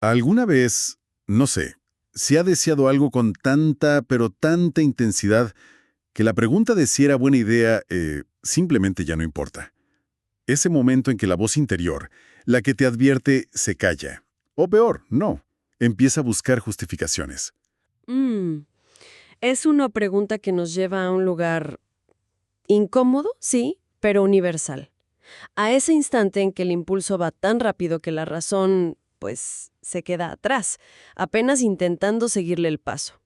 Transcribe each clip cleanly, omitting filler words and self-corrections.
¿Alguna vez, no sé, se ha deseado algo con tanta, pero tanta intensidad que la pregunta de si era buena idea simplemente ya no importa? Ese momento en que la voz interior, la que te advierte, se calla. O peor, no, empieza a buscar justificaciones. Mm, es una pregunta que nos lleva a un lugar incómodo, sí, pero universal. A ese instante en que el impulso va tan rápido que la razón, pues, se queda atrás, apenas intentando seguirle el paso.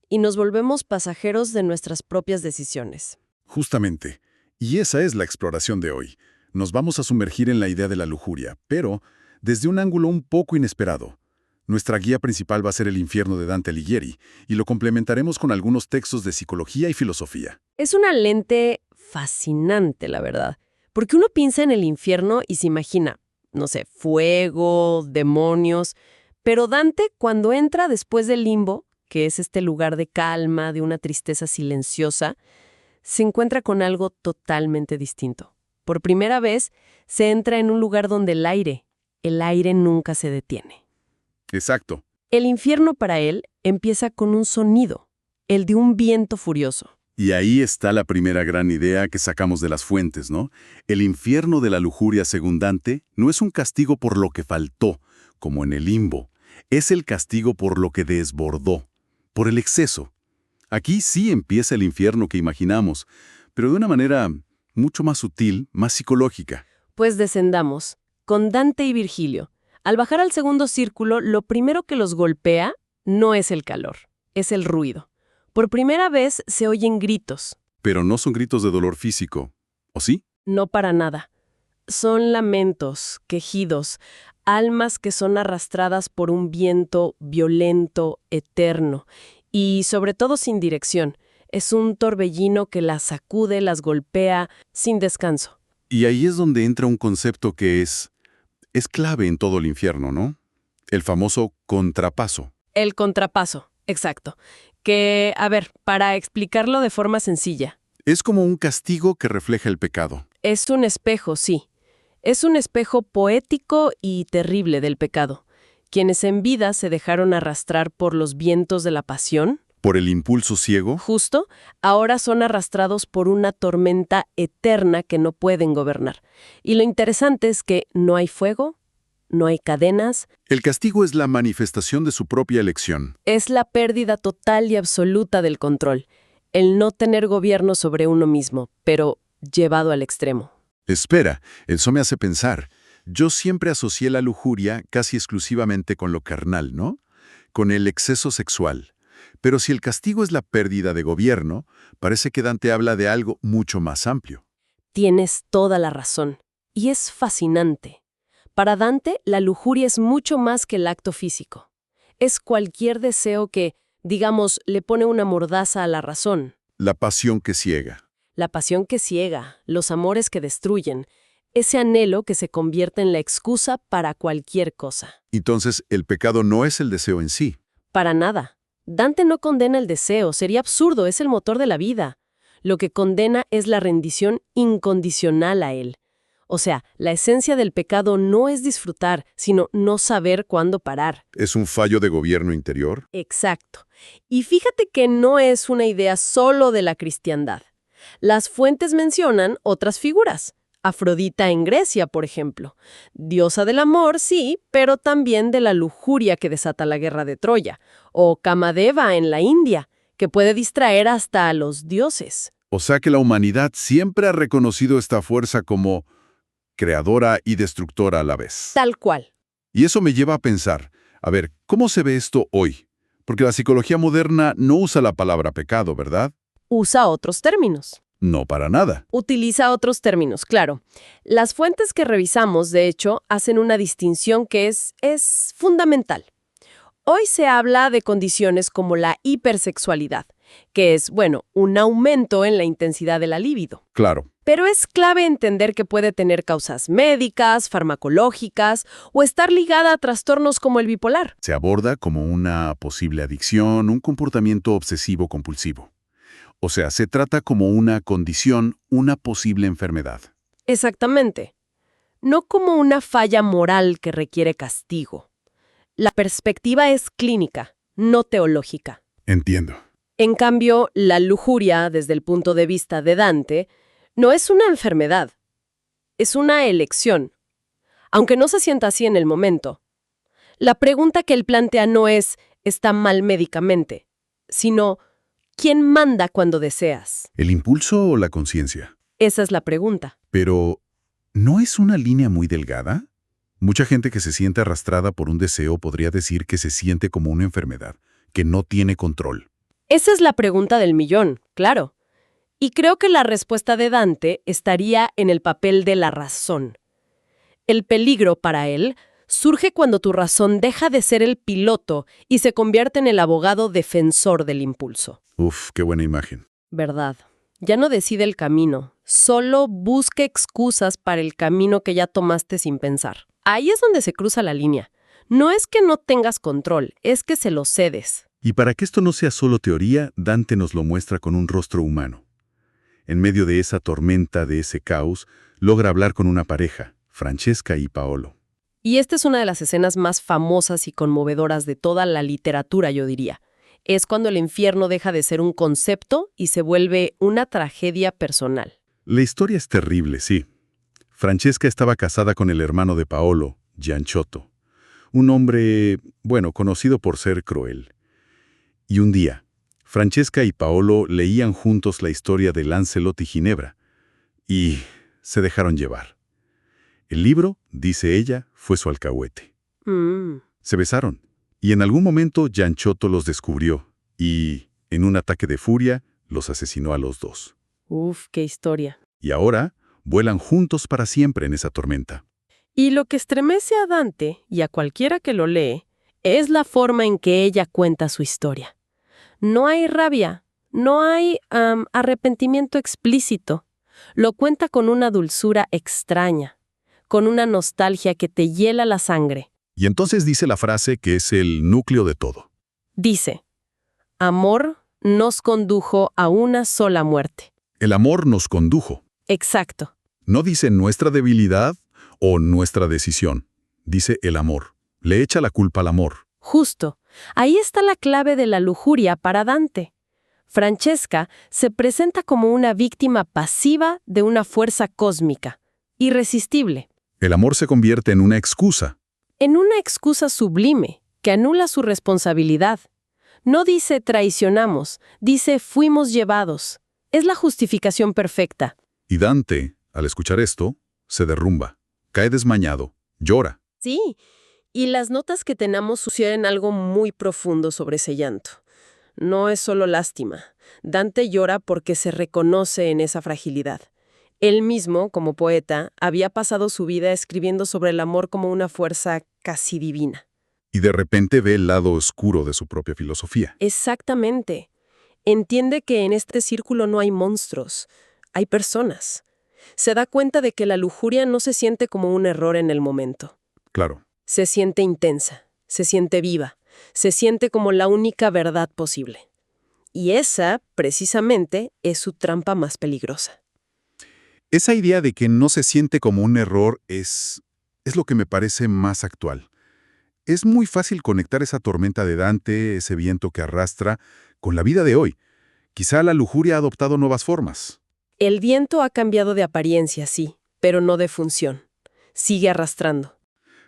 Y nos volvemos pasajeros de nuestras propias decisiones. Justamente. Y esa es la exploración de hoy. Nos vamos a sumergir en la idea de la lujuria, pero desde un ángulo un poco inesperado. Nuestra guía principal va a ser el infierno de Dante Alighieri, y lo complementaremos con algunos textos de psicología y filosofía. Es una lente fascinante, la verdad, porque uno piensa en el infierno y se imagina, no sé, fuego, demonios, pero Dante, cuando entra después del limbo, que es este lugar de calma, de una tristeza silenciosa, se encuentra con algo totalmente distinto. Por primera vez, se entra en un lugar donde el aire nunca se detiene. Exacto. El infierno para él empieza con un sonido, el de un viento furioso. Y ahí está la primera gran idea que sacamos de las fuentes, ¿no? El infierno de la lujuria según Dante no es un castigo por lo que faltó, como en el limbo. Es el castigo por lo que desbordó, por el exceso. Aquí sí empieza el infierno que imaginamos, pero de una manera mucho más sutil, más psicológica. Pues descendamos, con Dante y Virgilio. Al bajar al segundo círculo, lo primero que los golpea no es el calor, es el ruido. Por primera vez se oyen gritos. Pero no son gritos de dolor físico, ¿o sí? No para nada. Son lamentos, quejidos, almas que son arrastradas por un viento violento, eterno, y sobre todo sin dirección. Es un torbellino que las sacude, las golpea, sin descanso. Y ahí es donde entra un concepto que es clave en todo el infierno, ¿no? El famoso contrapaso. El contrapaso, exacto. Que, a ver, para explicarlo de forma sencilla, Es como un castigo que refleja el pecado. es un espejo, sí. Es un espejo poético y terrible del pecado. Quienes en vida se dejaron arrastrar por los vientos de la pasión, Por el impulso ciego, justo, ahora son arrastrados por una tormenta eterna que no pueden gobernar. Y lo interesante es que no hay fuego, no hay cadenas, el castigo es la manifestación de su propia elección. es la pérdida total y absoluta del control, el no tener gobierno sobre uno mismo, pero llevado al extremo. Espera, eso me hace pensar. Yo siempre asocié la lujuria casi exclusivamente con lo carnal, ¿no? Con el exceso sexual. Pero si el castigo es la pérdida de gobierno, parece que Dante habla de algo mucho más amplio. Tienes toda la razón. Y es fascinante. Para Dante, la lujuria es mucho más que el acto físico. Es cualquier deseo que, digamos, le pone una mordaza a la razón. La pasión que ciega. La pasión que ciega, los amores que destruyen, ese anhelo que se convierte en la excusa para cualquier cosa. Entonces, el pecado no es el deseo en sí. Para nada. Dante no condena el deseo, sería absurdo, es el motor de la vida. Lo que condena es la rendición incondicional a él. O sea, la esencia del pecado no es disfrutar, sino no saber cuándo parar. ¿Es un fallo de gobierno interior? Exacto. Y fíjate que no es una idea solo de la cristiandad. Las fuentes mencionan otras figuras. Afrodita en Grecia, por ejemplo. Diosa del amor, sí, pero también de la lujuria que desata la guerra de Troya. O Kamadeva en la India, que puede distraer hasta a los dioses. O sea que la humanidad siempre ha reconocido esta fuerza como creadora y destructora a la vez. Tal cual. Y eso me lleva a pensar, a ver, ¿cómo se ve esto hoy? Porque la psicología moderna no usa la palabra pecado, ¿verdad? Usa otros términos. No para nada. Utiliza otros términos, claro. Las fuentes que revisamos, de hecho, hacen una distinción que es fundamental. Hoy se habla de condiciones como la hipersexualidad, que es, bueno, un aumento en la intensidad de la libido. Claro. Pero es clave entender que puede tener causas médicas, farmacológicas o estar ligada a trastornos como el bipolar. Se aborda como una posible adicción, un comportamiento obsesivo-compulsivo. O sea, se trata como una condición, una posible enfermedad. Exactamente. No como una falla moral que requiere castigo. La perspectiva es clínica, no teológica. Entiendo. En cambio, la lujuria, desde el punto de vista de Dante, no es una enfermedad, es una elección, aunque no se sienta así en el momento. La pregunta que él plantea no es ¿está mal médicamente?, sino ¿quién manda cuando deseas? ¿El impulso o la conciencia? Esa es la pregunta. Pero, ¿no es una línea muy delgada? Mucha gente que se siente arrastrada por un deseo podría decir que se siente como una enfermedad, que no tiene control. Esa es la pregunta del millón, claro. Y creo que la respuesta de Dante estaría en el papel de la razón. El peligro para él surge cuando tu razón deja de ser el piloto y se convierte en el abogado defensor del impulso. Uf, qué buena imagen. ¿Verdad? Ya no decide el camino, solo busca excusas para el camino que ya tomaste sin pensar. Ahí es donde se cruza la línea. No es que no tengas control, es que se lo cedes. Y para que esto no sea solo teoría, Dante nos lo muestra con un rostro humano. En medio de esa tormenta, de ese caos, logra hablar con una pareja, Francesca y Paolo. Y esta es una de las escenas más famosas y conmovedoras de toda la literatura, yo diría. Es cuando el infierno deja de ser un concepto y se vuelve una tragedia personal. La historia es terrible, sí. Francesca estaba casada con el hermano de Paolo, Gianciotto, un hombre, conocido por ser cruel. Y un día, Francesca y Paolo leían juntos la historia de Lancelot y Ginebra, y se dejaron llevar. El libro, dice ella, fue su alcahuete. Se besaron, y en algún momento Gianciotto los descubrió, y, en un ataque de furia, los asesinó a los dos. Uf, qué historia. Y ahora vuelan juntos para siempre en esa tormenta. Y lo que estremece a Dante, y a cualquiera que lo lee, es la forma en que ella cuenta su historia. No hay rabia, no hay arrepentimiento explícito. Lo cuenta con una dulzura extraña, con una nostalgia que te hiela la sangre. Y entonces dice la frase que es el núcleo de todo. Dice, amor nos condujo a una sola muerte. El amor nos condujo. Exacto. No dice nuestra debilidad o nuestra decisión. Dice el amor. Le echa la culpa al amor. Justo. Ahí está la clave de la lujuria para Dante. Francesca se presenta como una víctima pasiva de una fuerza cósmica, irresistible. El amor se convierte en una excusa. En una excusa sublime, que anula su responsabilidad. No dice traicionamos, dice fuimos llevados. Es la justificación perfecta. Y Dante, al escuchar esto, se derrumba, cae desmayado, llora. Sí, y las notas que tenemos sugieren algo muy profundo sobre ese llanto. No es solo lástima. Dante llora porque se reconoce en esa fragilidad. Él mismo, como poeta, había pasado su vida escribiendo sobre el amor como una fuerza casi divina. Y de repente ve el lado oscuro de su propia filosofía. Exactamente. Entiende que en este círculo no hay monstruos, hay personas. Se da cuenta de que la lujuria no se siente como un error en el momento. Claro. Se siente intensa, se siente viva, se siente como la única verdad posible. Y esa, precisamente, es su trampa más peligrosa. Esa idea de que no se siente como un error es lo que me parece más actual. Es muy fácil conectar esa tormenta de Dante, ese viento que arrastra, con la vida de hoy. Quizá la lujuria ha adoptado nuevas formas. El viento ha cambiado de apariencia, sí, pero no de función. Sigue arrastrando.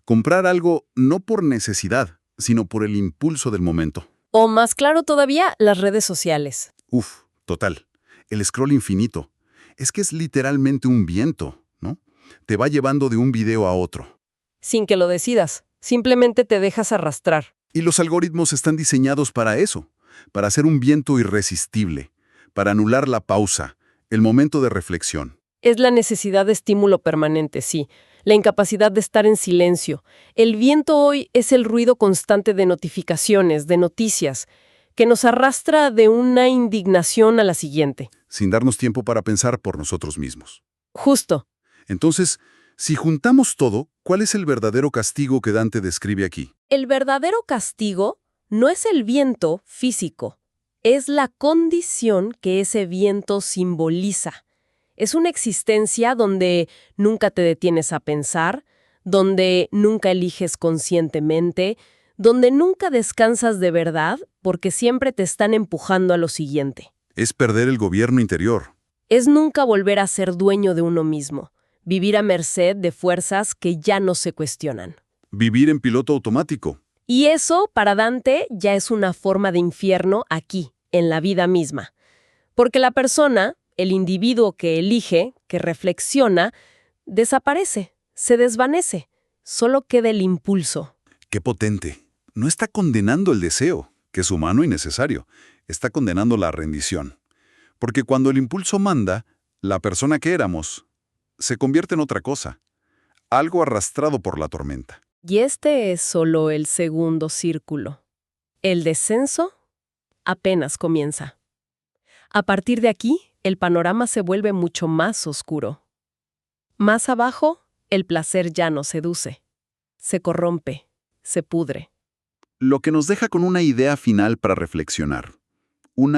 Comprar algo no por necesidad, sino por el impulso del momento. O más claro todavía, las redes sociales. Uf, total. El scroll infinito. Es que es literalmente un viento, ¿no? Te va llevando de un video a otro. Sin que lo decidas, simplemente te dejas arrastrar. Y los algoritmos están diseñados para eso, para hacer un viento irresistible, para anular la pausa, el momento de reflexión. Es la necesidad de estímulo permanente, sí. La incapacidad de estar en silencio. El viento hoy es el ruido constante de notificaciones, de noticias, que nos arrastra de una indignación a la siguiente. Sin darnos tiempo para pensar por nosotros mismos. Justo. Entonces, si juntamos todo, ¿cuál es el verdadero castigo que Dante describe aquí? El verdadero castigo no es el viento físico, es la condición que ese viento simboliza. Es una existencia donde nunca te detienes a pensar, donde nunca eliges conscientemente, donde nunca descansas de verdad porque siempre te están empujando a lo siguiente. Es perder el gobierno interior. Es nunca volver a ser dueño de uno mismo, vivir a merced de fuerzas que ya no se cuestionan. Vivir en piloto automático. Y eso, para Dante, ya es una forma de infierno aquí, en la vida misma. Porque la persona, el individuo que elige, que reflexiona, desaparece, se desvanece. Solo queda el impulso. ¡Qué potente! No está condenando el deseo, que es humano y necesario. Está condenando la rendición. Porque cuando el impulso manda, la persona que éramos se convierte en otra cosa. Algo arrastrado por la tormenta. Y este es solo el segundo círculo. El descenso apenas comienza. A partir de aquí, el panorama se vuelve mucho más oscuro. Más abajo, el placer ya no seduce. Se corrompe, se pudre. Lo que nos deja con una idea final para reflexionar. Una